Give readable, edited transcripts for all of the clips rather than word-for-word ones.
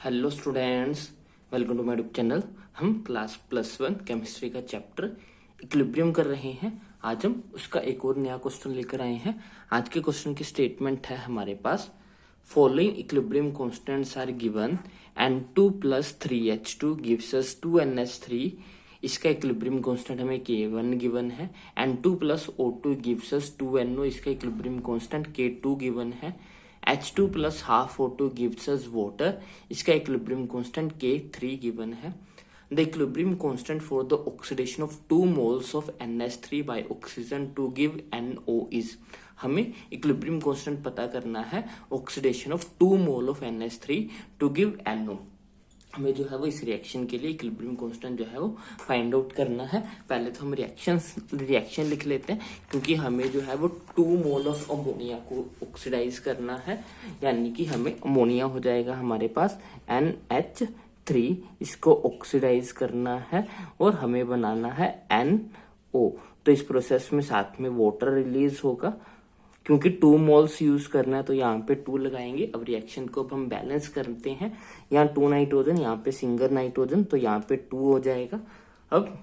Hello students, welcome to my YouTube channel. हम class +1 chemistry का chapter equilibrium कर रहे हैं। आज हम उसका एक और नया क्वेश्चन लेकर आए हैं। आज के क्वेश्चन की स्टेटमेंट है हमारे पास, following equilibrium constants are given N2 + 3H2 gives us 2NH3। इसका इक्विलिब्रियम कांस्टेंट हमें K1 गिवन है। N2 + O2 gives us 2NO, इसका इक्विलिब्रियम कांस्टेंट K2 गिवन है। H2 + half O2 gives us water, इसका इक्विलिब्रियम कांस्टेंट K3 गिवन है। The equilibrium constant for the oxidation of 2 moles of NH3 by oxygen to give NO is. हमें equilibrium constant पता करना है oxidation of 2 mole of NH3 to give NO। हमें जो है वो इस रिएक्शन के लिए इक्विलिब्रियम कांस्टेंट जो है वो फाइंड आउट करना है। पहले तो हम रिएक्शन लिख लेते हैं, क्योंकि हमें जो है वो 2 मोल ऑफ अमोनिया को ऑक्सीडाइज करना है। यानी कि हमें अमोनिया हो जाएगा हमारे पास NH3, इसको ऑक्सीडाइज करना है और हमें बनाना है NO। तो इस प्रोसेस में साथ में वाटर रिलीज होगा, क्योंकि 2 मोल्स यूज करना है तो यहाँ पे 2 लगाएंगे। अब रिएक्शन को अब हम बैलेंस करते हैं, यहाँ 2 नाइट्रोजन, यहाँ पे सिंगल नाइट्रोजन, तो यहाँ पे 2 हो जाएगा। अब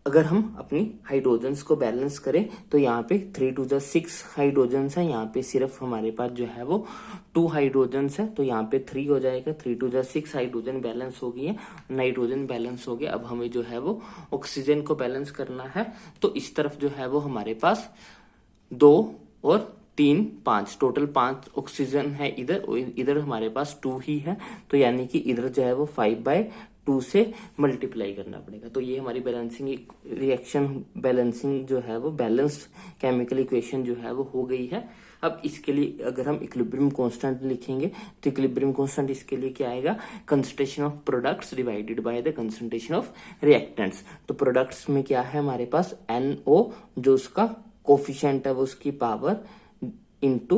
अगर हम अपनी हाइड्रोजन्स को बैलेंस करें तो यहाँ पे 3 × 2 = 6 हाइड्रोजन्स है। यहाँ पे सिर्फ हमारे पास जो है वो 2 हाइड्रोजन्स है, तो यहाँ पे 3 हो जाएगा। 3 × 2 = 6 हाइड्रोजन बैलेंस हो गई है, नाइट्रोजन बैलेंस हो गया। अब हमें जो है वो ऑक्सीजन को बैलेंस करना है, तो इस तरफ जो है वो हमारे पास 2 और 3 5 टोटल 5 ऑक्सीजन है इधर हमारे पास 2 ही है, तो यानी कि इधर जो है वो 5/2 से मल्टीप्लाई करना पड़ेगा। तो ये हमारी बैलेंसिंग रिएक्शन बैलेंसिंग जो है वो बैलेंस्ड केमिकल इक्वेशन जो है वो हो गई है। अब इसके लिए अगर हम इक्विलिब्रियम कांस्टेंट लिखेंगे तो इक्विलिब्रियम कांस्टेंट इसके लिए क्या आएगा, concentration of products divided by the concentration of reactants. तो प्रोडक्ट्स में क्या है हमारे पास NO, जो उसका कोफिशिएंट है वो उसकी power, into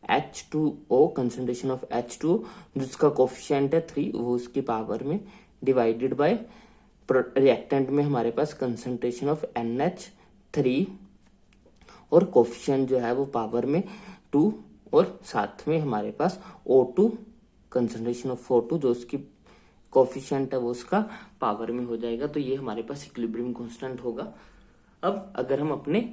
H2O, concentration of H2O जिसका कोफिशिएंट है 3, वो उसकी पावर में, डिवाइडेड बाय रिएक्टेंट में हमारे पास कंसंट्रेशन ऑफ NH3 और कोफिशिएंट जो है वो पावर में 2, और साथ में हमारे पास O2, कंसंट्रेशन ऑफ O2 जो उसकी कोफिशिएंट है वो उसका पावर में हो जाएगा। तो ये हमारे पास इक्विलिब्रियम कांस्टेंट होगा। अब अगर हम अपने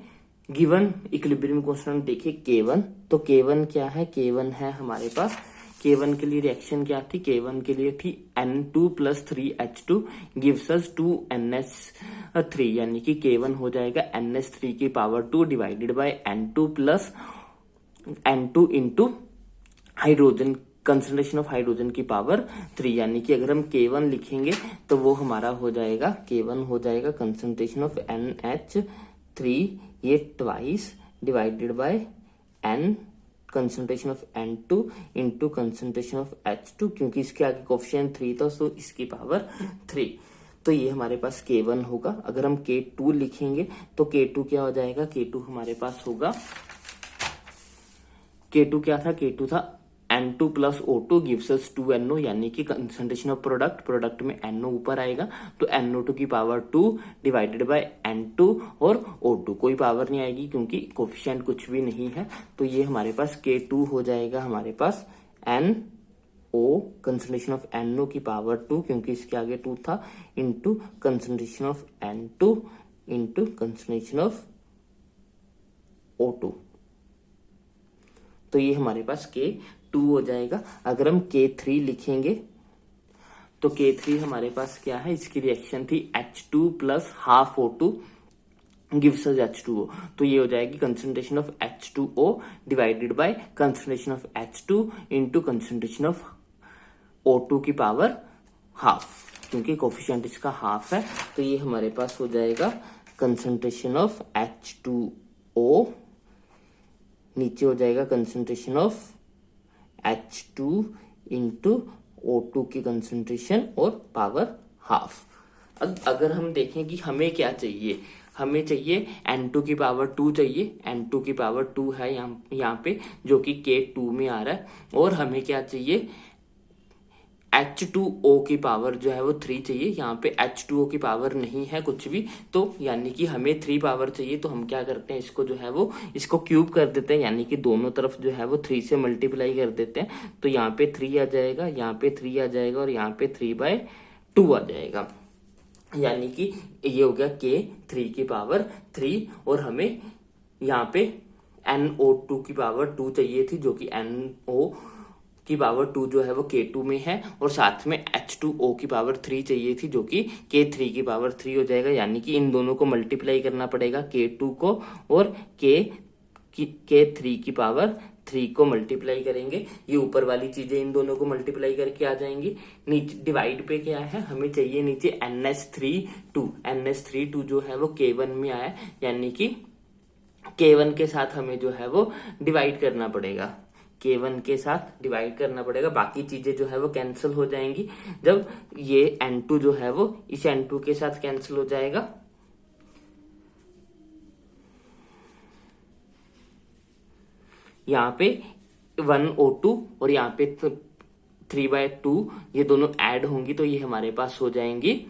गिवन इक्विलिब्रियम कांस्टेंट देखें K1, तो K1 क्या है, K1 है हमारे पास, K1 के लिए रिएक्शन क्या थी, K1 के लिए थी N2 + 3H2 gives us 2NH3, यानी कि K1 हो जाएगा NH3 की power 2 divided by N2 into hydrogen, concentration of hydrogen की पावर 3, यानी कि अगर हम K1 लिखेंगे तो वो हमारा हो जाएगा, K1 हो जाएगा कंसंट्रेशन ऑफ NH3 ये twice divided by N concentration of N2 into concentration of H2, क्योंकि इसके आगे कोफिशिएंट 3 था तो इसकी पावर 3। तो ये हमारे पास K1 होगा। अगर हम K2 लिखेंगे तो K2 क्या हो जाएगा, K2 हमारे पास होगा, K2 क्या था, K2 था N2 + O2 gives us 2NO, यानी कि कंसंट्रेशन ऑफ प्रोडक्ट में NO ऊपर आएगा, तो NO2 की पावर 2 डिवाइडेड बाय N2 और O2, कोई पावर नहीं आएगी क्योंकि कोफिशिएंट कुछ भी नहीं है। तो ये हमारे पास K2 हो जाएगा हमारे पास NO, कंसंट्रेशन ऑफ NO की पावर 2, क्योंकि इसके आगे 2 था, into concentration of N2 into concentration of O2। तो ये हमारे पास K2 हो जाएगा। अगर हम K3 लिखेंगे तो K3 हमारे पास क्या है, इसकी रिएक्शन थी H2 + half O2 gives us H2O, तो ये हो जाएगी concentration of H2O divided by concentration of H2 into concentration of O2 की पावर हाफ, क्योंकि कोफिशिएंट इसका हाफ है। तो ये हमारे पास हो जाएगा कंसंट्रेशन ऑफ H2O, नीचे हो जाएगा concentration of H2 into O2 की कंसंट्रेशन और पावर हाफ। अगर हम देखें कि हमें क्या चाहिए, हमें चाहिए N2 की पावर 2 चाहिए, N2 की पावर 2 है यहाँ पे जो कि K2 में आ रहा है, और हमें क्या चाहिए H2O की पावर जो है वो 3 चाहिए। यहाँ पे H2O की पावर नहीं है कुछ भी, तो यानी कि हमें 3 पावर चाहिए। तो हम क्या करते हैं, इसको जो है वो इसको क्यूब कर देते हैं, यानी कि दोनों तरफ जो है वो 3 से मल्टीप्लाई कर देते हैं। तो यहाँ पे 3 आ जाएगा, यहाँ पे 3 आ जाएगा और यहाँ पे 3/2 आ जाएगा, यानी कि ये हो गया K 3 की पावर 3। और हमें यहाँ पे NO2 की पावर 2 चाहिए थी, जो कि NO की पावर 2 जो है वो K2 में है, और साथ में H2O की पावर 3 चाहिए थी, जो कि K3 की पावर 3 हो जाएगा। यानी कि इन दोनों को मल्टीप्लाई करना पड़ेगा, K2 को और K3 की पावर 3 को मल्टीप्लाई करेंगे। ये ऊपर वाली चीजें इन दोनों को मल्टीप्लाई करके आ जाएंगी। नीचे डिवाइड पे क्या है, हमें चाहिए नीचे NH3 जो है वो K1 में आया, यानी कि K1 के साथ हमें जो है वो डिवाइड करना पड़ेगा, K1 के साथ डिवाइड करना पड़ेगा। बाकी चीजें जो है वो कैंसिल हो जाएंगी जब ये N2 जो है वो इस N2 के साथ कैंसिल हो जाएगा। यहाँ पे 1O2 और यहाँ पे 3/2 ये दोनों ऐड होंगी, तो ये हमारे पास हो जाएंगी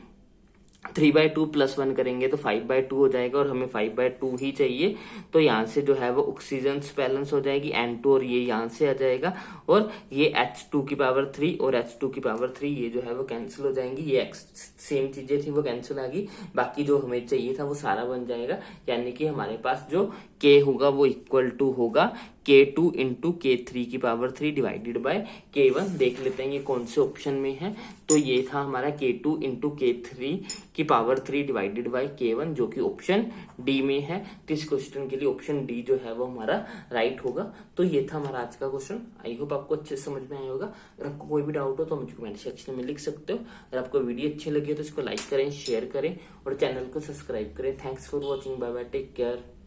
3/2 + 1 करेंगे तो 5/2 हो जाएगा, और हमें 5/2 ही चाहिए। तो यहाँ से जो है वो ऑक्सीजन बैलेंस हो जाएगी N2, और ये यहाँ से आ जाएगा, और ये H2 की पावर 3 और H2 की पावर 3 ये जो है वो कैंसिल हो जाएंगी। ये सेम चीजें थी वो कैंसिल आ गई, बाकी जो हमें चाहिए था वो सारा बन जाएगा। यानी कि हमारे पास जो K होगा वो इक्वल टू होगा K2 × K3 की पावर 3 डिवाइडेड बाय K1। देख लेते हैं ये कौन से ऑप्शन में है। तो ये था हमारा K2 × K3 की पावर 3 डिवाइडेड बाय K1, जो कि ऑप्शन डी में है। तो इस क्वेश्चन के लिए ऑप्शन डी जो है वो हमारा राइट होगा। तो ये था हमारा आज का क्वेश्चन। आई होप आपको अच्छे से समझ में आया होगा। अगर आपको कोई भी डाउट हो तो मुझे कमेंट सेक्शन में लिख सकते हो। अगर आपको वीडियो अच्छी लगी तो इसको लाइक करें, शेयर करें और चैनल को सब्सक्राइब करें। Thanks for watching, bye bye, take care.